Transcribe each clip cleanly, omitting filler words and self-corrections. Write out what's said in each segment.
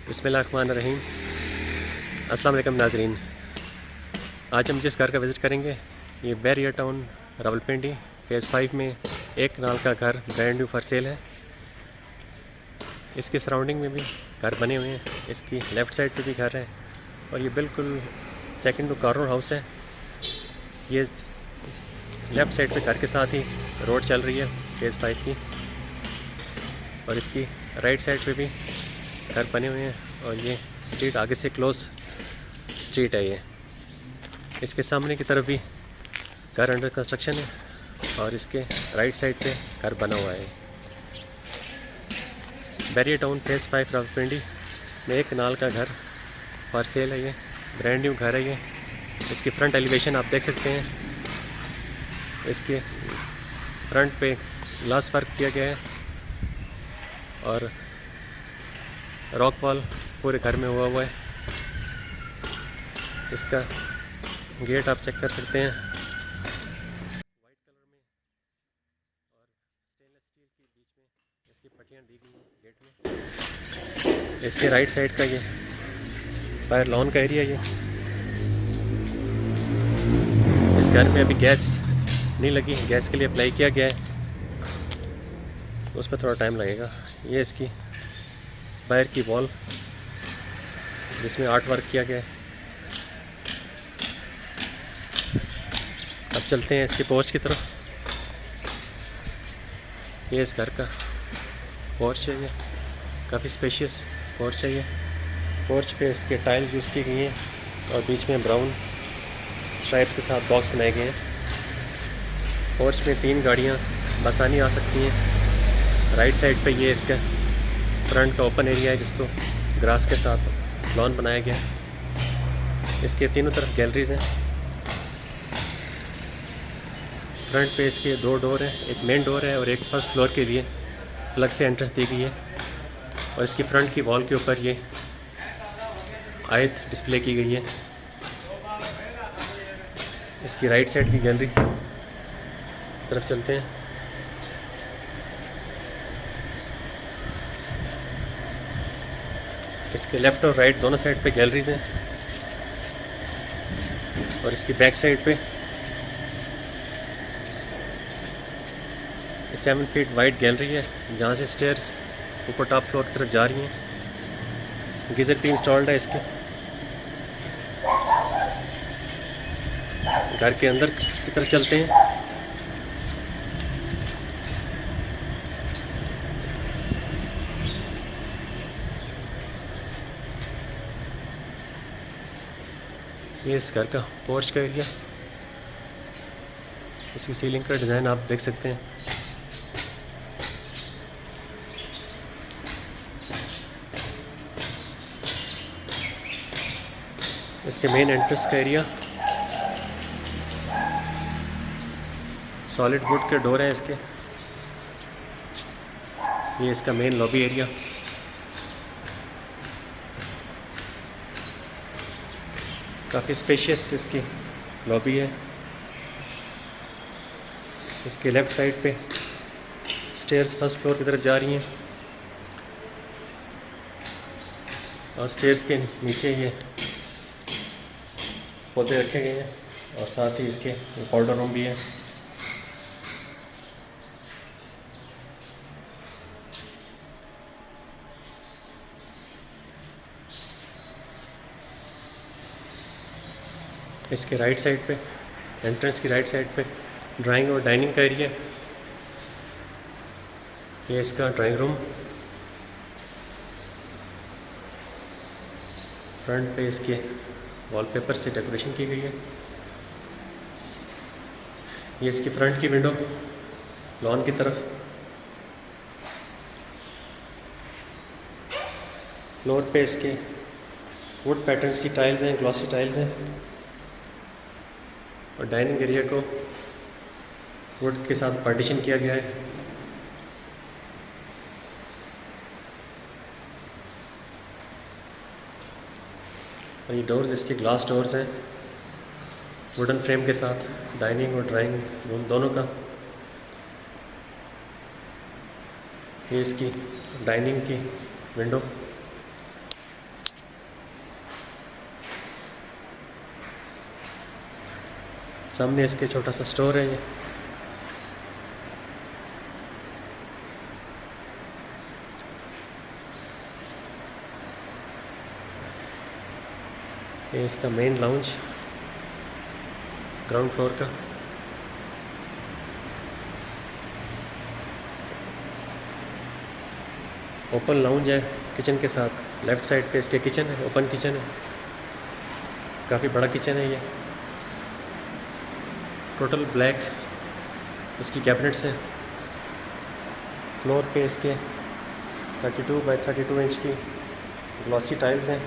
बिस्मिल्लाहिर्रहमानिर्रहीम। अस्सलाम वालेकुम नाज़रीन। आज हम जिस घर का विज़िट करेंगे ये बैरियर टाउन रावलपिंडी फ़ेज़ 5 में एक कनाल का घर ब्रांड न्यू फॉर सेल है। इसकी सराउंडिंग में भी घर बने हुए हैं, इसकी लेफ़्ट साइड पे भी घर है और ये बिल्कुल सेकंड टू कॉर्नर हाउस है। ये लेफ़्ट साइड पे घर के साथ ही रोड चल रही है फ़ेज़ 5 की और इसकी राइट साइड पे भी घर बने हुए हैं और ये स्ट्रीट आगे से क्लोज स्ट्रीट है। ये इसके सामने की तरफ भी घर अंडर कंस्ट्रक्शन है और इसके राइट साइड पे घर बना हुआ है। बैरियर टाउन फ़ेज़ 5 रावलपिंडी में एक कनाल का घर फॉर सेल है। ये ब्रांड न्यू घर है। ये इसकी फ्रंट एलिवेशन आप देख सकते हैं। इसके फ्रंट पे ग्लास वर्क किया गया है और रॉक वॉल पूरे घर में हुआ है। इसका गेट आप चेक कर सकते हैं, वाइट कलर में और स्टेनलेस स्टील की बीच में इसकी पट्टियाँ दी गई हैं गेट में। इसके राइट साइड का ये बाहर लॉन का एरिया। ये इस घर में अभी गैस नहीं लगी, गैस के लिए अप्लाई किया गया है, उस पर थोड़ा टाइम लगेगा। ये इसकी बाहर की वॉल जिसमें आर्ट वर्क किया गया है। अब चलते हैं इसके पोर्च की तरफ। ये इस घर का पोर्च है। ये काफ़ी स्पेशियस पोर्च है। ये पोर्च पे इसके टाइल यूज़ की गई हैं और बीच में ब्राउन स्ट्राइप के साथ बॉक्स बनाए गए हैं। पोर्च में 3 गाड़ियाँ बसानी आ सकती हैं। राइट साइड पे ये इसका फ्रंट का ओपन एरिया है जिसको ग्रास के साथ लॉन बनाया गया है। इसके तीनों तरफ गैलरीज हैं। फ्रंट पे इसके 2 डोर हैं, एक मेन डोर है और एक फर्स्ट फ्लोर के लिए अलग से एंट्रेंस दी गई है। और इसकी फ्रंट की वॉल के ऊपर ये आयत डिस्प्ले की गई है। इसकी राइट साइड की गैलरी तरफ चलते हैं। इसके लेफ़्ट और राइट दोनों साइड पे गैलरीज हैं और इसकी बैक साइड पे 7 फीट वाइड गैलरी है जहाँ से स्टेयर्स ऊपर टॉप फ्लोर की तरफ जा रही हैं। गीज़र भी इंस्टॉल्ड है इसके। घर के अंदर की तरफ चलते हैं। ये इस घर का पोर्च का एरिया। इसकी सीलिंग का डिज़ाइन आप देख सकते हैं। इसके मेन एंट्रेंस का एरिया सॉलिड वुड के डोर हैं इसके। ये इसका मेन लॉबी एरिया। काफ़ी स्पेशियस इसकी लॉबी है। इसके लेफ़्ट साइड पे स्टेयर्स फर्स्ट फ्लोर की तरफ जा रही हैं और स्टेयर्स के नीचे ये पौधे रखे गए हैं और साथ ही इसके पाउडर रूम भी है। इसके राइट साइड पे एंट्रेंस की राइट साइड पे ड्राइंग और डाइनिंग का एरिया। ये इसका ड्राइंग रूम। फ्रंट पे इसके वॉलपेपर से डेकोरेशन की गई है। ये इसकी फ्रंट की विंडो लॉन की तरफ। फ्लोर पे इसके वुड पैटर्न्स की टाइल्स हैं, ग्लॉसी टाइल्स हैं और डाइनिंग एरिया को वुड के साथ पार्टीशन किया गया है। और ये डोर्स इसके ग्लास डोर्स हैं वुडन फ्रेम के साथ, डाइनिंग और ड्राइंग रूम दोनों का। ये इसकी डाइनिंग की विंडो। सामने इसके छोटा सा स्टोर है ये इसका मेन लाउंज ग्राउंड फ्लोर का। ओपन लाउंज है किचन के साथ। लेफ़्ट साइड पे इसके किचन है, ओपन किचन है, काफ़ी बड़ा किचन है ये। टोटल ब्लैक इसकी कैबिनेट्स हैं। फ्लोर पे इसके 32 बाई 32 इंच की ग्लॉसी टाइल्स हैं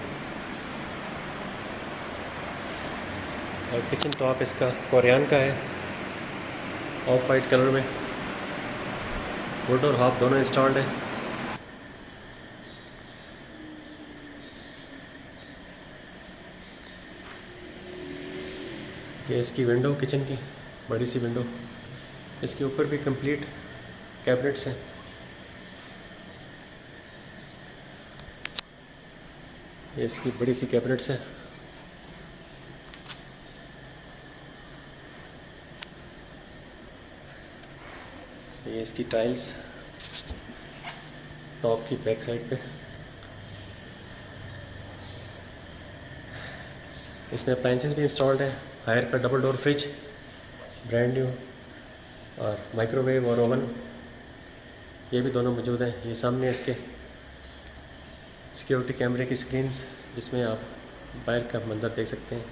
और किचन टॉप इसका कोरियन का है, ऑफ वाइट कलर में। वुड और हॉब दोनों इंस्टॉल्ड है। ये इसकी विंडो, किचन की बड़ी सी विंडो। इसके ऊपर भी कंप्लीट कैबिनेट्स हैं। ये इसकी बड़ी सी कैबिनेट्स हैं। ये इसकी टाइल्स टॉप की बैक साइड पे। इसमें अप्लाइंसेस भी इंस्टॉल्ड है। हायर का double door fridge brand new और माइक्रोवेव और ओवन ये भी दोनों मौजूद हैं। ये सामने इसके सिक्योरिटी कैमरे की स्क्रीन जिसमें आप बाहर का मंजर देख सकते हैं।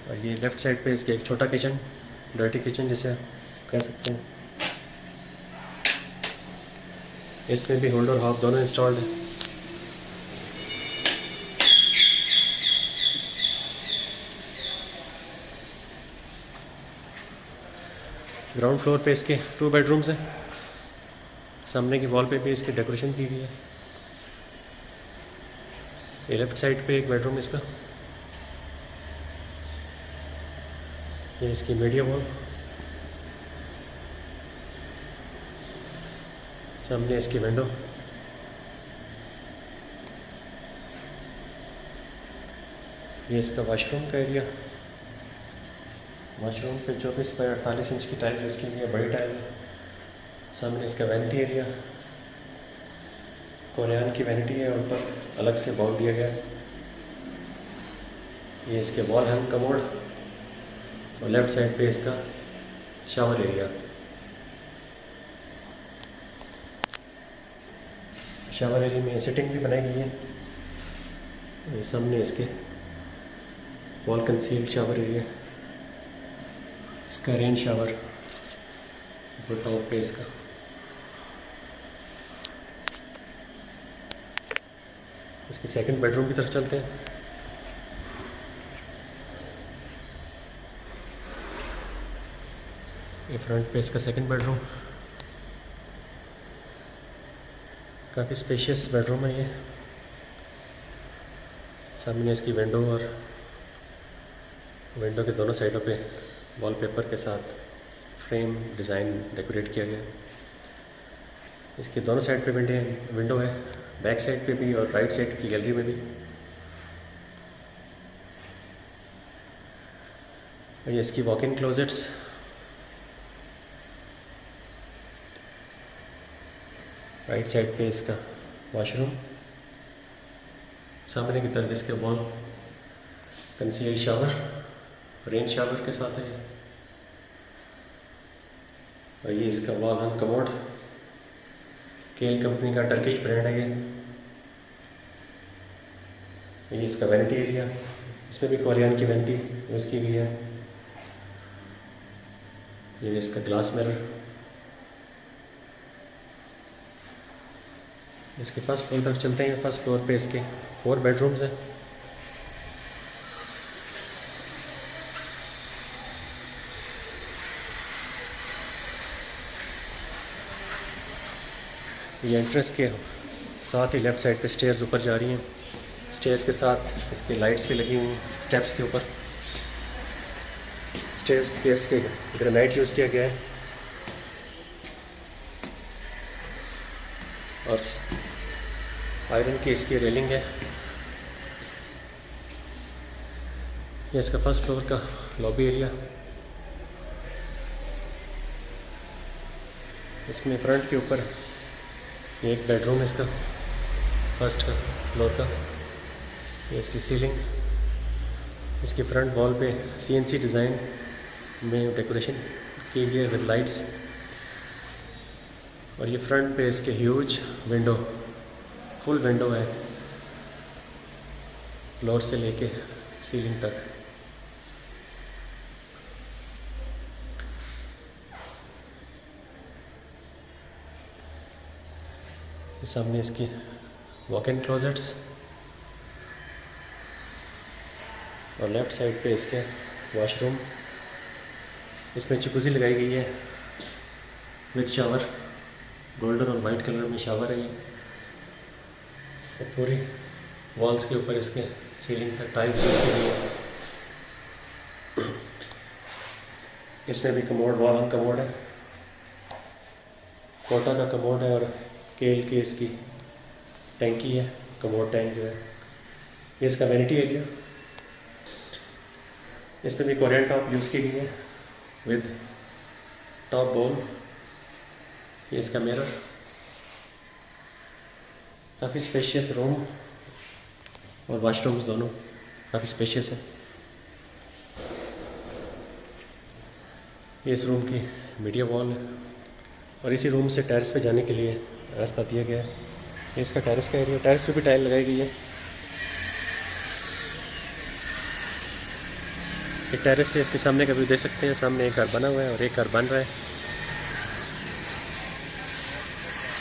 और ये लेफ़्ट साइड पे इसके एक छोटा किचन, डर्टी किचन जिसे आप कह सकते हैं। इसमें भी होल्डर हॉब दोनों इंस्टॉल्ड है। ग्राउंड फ्लोर पे इसके 2 बेडरूम्स हैं। सामने की वॉल पे भी इसकी डेकोरेशन की गई है। ये लेफ़्ट साइड पे एक बेडरूम इसका। ये इसकी मीडिया वॉल। सामने इसकी विंडो। ये इसका वॉशरूम का एरिया। वॉशरूम पे 24 बाई 48 इंच की टाइल यूज़ की गई है, बड़ी टाइल है। सामने इसका वैनिटी एरिया, कोरियन की वैनिटी है, ऊपर अलग से बाउल दिया गया है। ये इसके वॉल हैंग कमोड और लेफ़्ट साइड पे इसका शावर एरिया। शावर एरिया में सिटिंग भी बनाई गई है। ये सामने इसके वॉल कंसील्ड शावर एरिया। इसका रेन शावर ऊपर टॉप पे इसका। इसके सेकंड बेडरूम की तरफ चलते हैं। ये फ्रंट पे इसका सेकंड बेडरूम। काफ़ी स्पेशियस बेडरूम है ये। सामने इसकी विंडो और विंडो के दोनों साइडों पे वॉलपेपर के साथ फ्रेम डिज़ाइन डेकोरेट किया गया। इसके दोनों साइड पे विंडो है, बैक साइड पे भी और राइट साइड की गैलरी में भी। और ये इसकी walk in closets. Right side पे इसका वॉशरूम। सामने की तरफ इसके wall concealed shower, rain shower के साथ है। और ये इसका वॉल हैंग कमोड, केल कंपनी का टर्किश ब्रांड है ये इसका वैनिटी एरिया। इसमें भी कोरियन की वैनिटी यूज़ की गई है। ये इसका ग्लास मिरर। इसके फर्स्ट फ्लोर तक चलते हैं। फर्स्ट फ्लोर पे इसके 4 बेडरूम्स हैं। ये एंट्रेंस के साथ ही लेफ़्ट साइड पे स्टेयर्स ऊपर जा रही हैं। स्टेयर्स के साथ इसके लाइट्स भी लगी हुई हैं स्टेप्स के ऊपर। स्टेयर्स पे इसके ग्रेनाइट यूज़ किया गया है और आयरन की इसकी रेलिंग है। ये इसका फर्स्ट फ्लोर का लॉबी एरिया। इसमें फ्रंट के ऊपर ये एक बेडरूम है इसका फर्स्ट का फ्लोर का। ये इसकी सीलिंग, इसकी फ्रंट वॉल पे CNC डिज़ाइन में डेकोरेशन की गई है विद लाइट्स। और ये फ्रंट पे इसके ह्यूज विंडो, फुल विंडो है फ्लोर से लेके सीलिंग तक। सामने इसकी वॉक इन क्लोजेट्स और लेफ़्ट साइड पे इसके वॉशरूम। इसमें जकूज़ी लगाई गई है विद शावर, गोल्डन और वाइट कलर में शावर है ये। और पूरी वॉल्स के ऊपर इसके सीलिंग तक टाइल्स यूज की गई है। इसमें भी कमोड, वॉल हंग कमोड है, कोटा का कमोड है और केल की इसकी टैंकी है, कमोड टैंक जो है। ये इसका वैनिटी एरिया। इसमें भी कोरियन टॉप यूज़ की गई है विद टॉप बोल। ये इसका मिरर। काफ़ी स्पेशियस रूम और वाशरूम्स दोनों काफ़ी स्पेशियस है। ये इस रूम की मीडिया वॉल है और इसी रूम से टेरेस पे जाने के लिए रास्ता दिया गया है। ये इसका टेरेस का एरिया। टेरेस पे भी टाइल लगाई गई है। एक टेरेस से इसके सामने का व्यू देख सकते हैं। सामने एक घर बना हुआ है और एक घर बन रहा है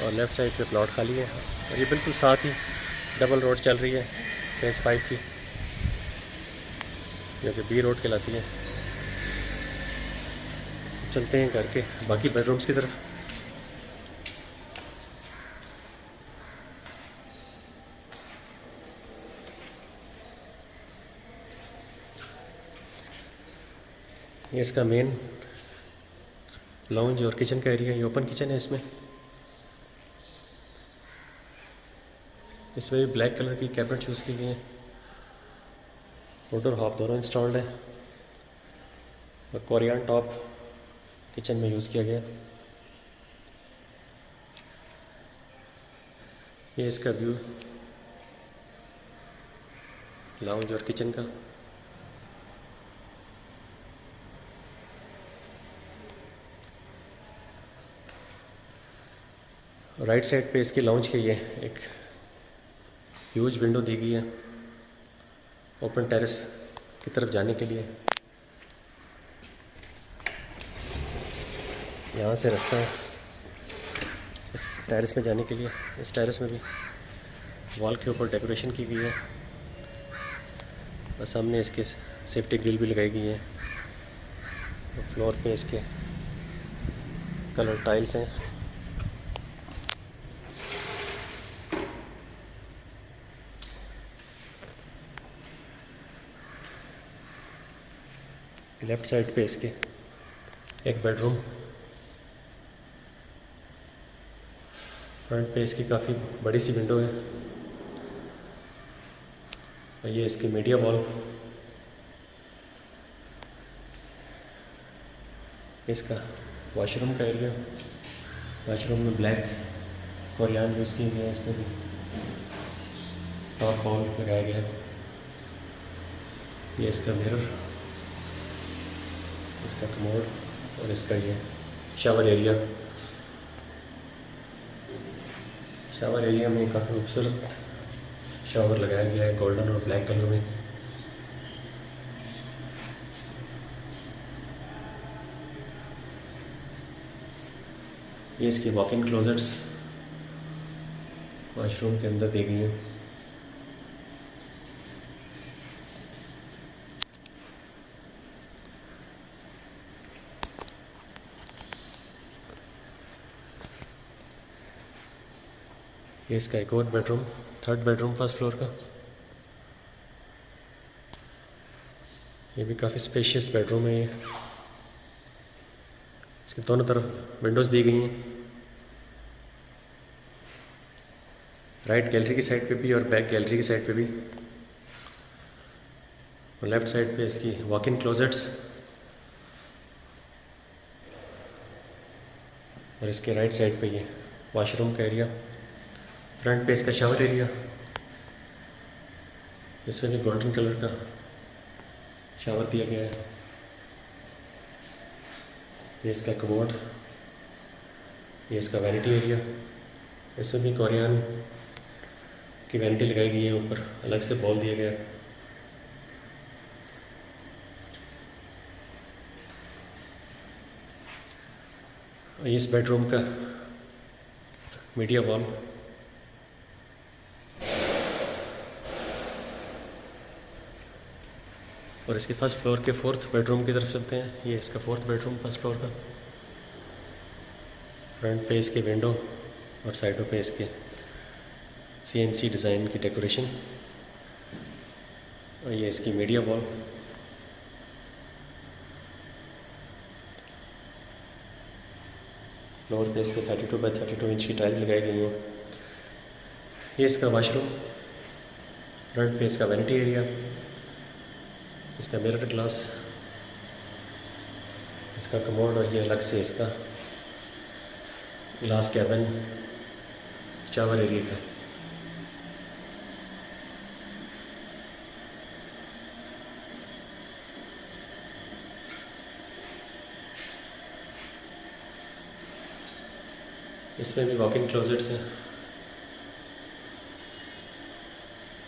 और लेफ़्ट साइड पे प्लॉट खाली है। और ये बिल्कुल साथ ही डबल रोड चल रही है फेज़ 5 की, जो कि B रोड कहलाती है। चलते हैं घर के बाकी बेडरूम्स की तरफ। ये इसका मेन लाउंज और किचन का एरिया। ये ओपन किचन है। इसमें भी ब्लैक कलर की कैबिनेट यूज़ की गई है। वुड और हॉब दोनों इंस्टॉल्ड है और कोरियन टॉप किचन में यूज़ किया गया। ये इसका व्यू लाउंज और किचन का। राइट साइड पे इसकी लाउंज के लिए एक ह्यूज विंडो दी गई है ओपन टेरेस की तरफ जाने के लिए। यहाँ से रास्ता है इस टेरेस में जाने के लिए। इस टेरेस में भी वॉल के ऊपर डेकोरेशन की गई है और सामने इसके सेफ्टी ग्रिल भी लगाई गई है। और फ्लोर पे इसके कलर टाइल्स हैं। लेफ़्ट साइड पे इसके एक बेडरूम। फ्रंट पे इसकी काफ़ी बड़ी सी विंडो है और ये इसकी मीडिया वॉल। इसका वॉशरूम का एरिया। वॉशरूम में ब्लैक कोरियन यूज़ की गई है। इसमें भी टॉप वॉल लगाया गया है। ये इसका मिरर, इसका कमोड और इसका ये शावर एरिया। शावर एरिया में काफ़ी खूबसूरत शावर लगाया गया है गोल्डन और ब्लैक कलर में। ये इसकी वॉक इन क्लोजेट्स वॉशरूम के अंदर दी गई है। ये इसका एक और bedroom, third bedroom first floor का। ये भी काफ़ी स्पेशियस बेडरूम है। ये इसके दोनों तरफ विंडोज़ दी गई हैं, राइट गैलरी की साइड पे भी और बैक गैलरी की साइड पे भी। और लेफ़्ट साइड पे इसकी वॉक इन क्लोजेट्स और इसके राइट साइड पे ये वॉशरूम का एरिया। फ्रंट पे इसका शावर एरिया, इसमें भी गोल्डन कलर का शावर दिया गया है। ये इसका कमोड, ये इसका वैनिटी एरिया, इसमें भी कोरियन की वैनिटी लगाई गई है, ऊपर अलग से बॉल दिया गया है। और इस बेडरूम का मीडिया वॉल, और इसके फर्स्ट फ्लोर के फोर्थ बेडरूम की तरफ चलते हैं। ये इसका फोर्थ बेडरूम फर्स्ट फ्लोर का। फ्रंट पे इसके विंडो और साइडों पे इसके CNC डिज़ाइन की डेकोरेशन, और ये इसकी मीडिया वॉल। फ्लोर पे इसके 32 बाई 32 इंच की टाइल्स लगाई गई हैं। ये इसका वाशरूम, फ्रंट पे इसका वैनिटी एरिया, इसका मिरर ग्लास, इसका कमोड, और ये अलग से इसका ग्लास कैबिन शावर एरिया का। इसमें भी वॉक इन क्लोजेट्स हैं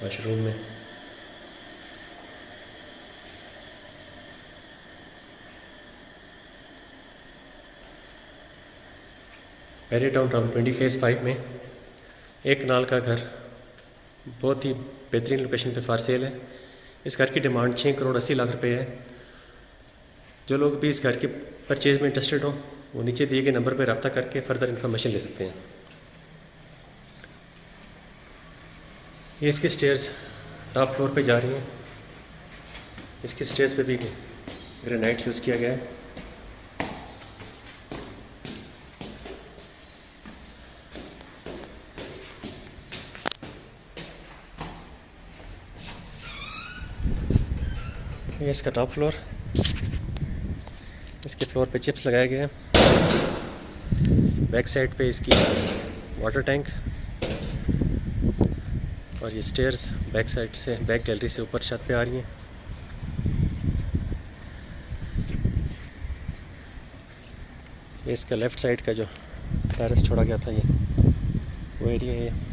वॉशरूम में। मैरियट टाउन 20 फेज़ 5 में एक नाल का घर बहुत ही बेहतरीन लोकेशन पे फॉर सेल है। इस घर की डिमांड 6 करोड़ 80 लाख रुपए है। जो लोग भी इस घर के परचेज़ में इंटरेस्टेड हो वो नीचे दिए गए नंबर पर रब्ता करके फर्दर इन्फॉर्मेशन ले सकते हैं। ये इसकी स्टेयर्स टॉप फ्लोर पे जा रही हैं। इसकी स्टेयर्स पे भी ग्रेनाइट यूज़ किया गया है। ये इसका टॉप फ्लोर, इसके फ्लोर पे चिप्स लगाए गए हैं। बैक साइड पे इसकी वाटर टैंक, और ये स्टेयर्स बैक साइड से बैक गैलरी से ऊपर छत पे आ रही हैं। ये इसका लेफ़्ट साइड का जो टेरेस छोड़ा गया था ये वो एरिया है।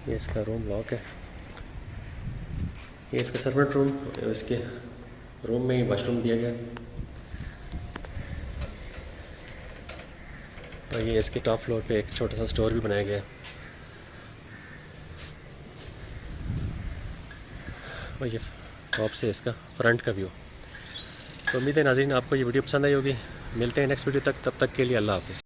ये इसका रूम लॉक है। ये इसका सर्वेंट रूम, इसके रूम में ही वॉशरूम दिया गया। और ये इसके टॉप फ्लोर पे एक छोटा सा स्टोर भी बनाया गया है। और ये टॉप से इसका फ्रंट का व्यू। तो उम्मीद है नाज़रीन आपको ये वीडियो पसंद आई होगी। मिलते हैं नेक्स्ट वीडियो तक, तब तक के लिए अल्लाह हाफ़िज़।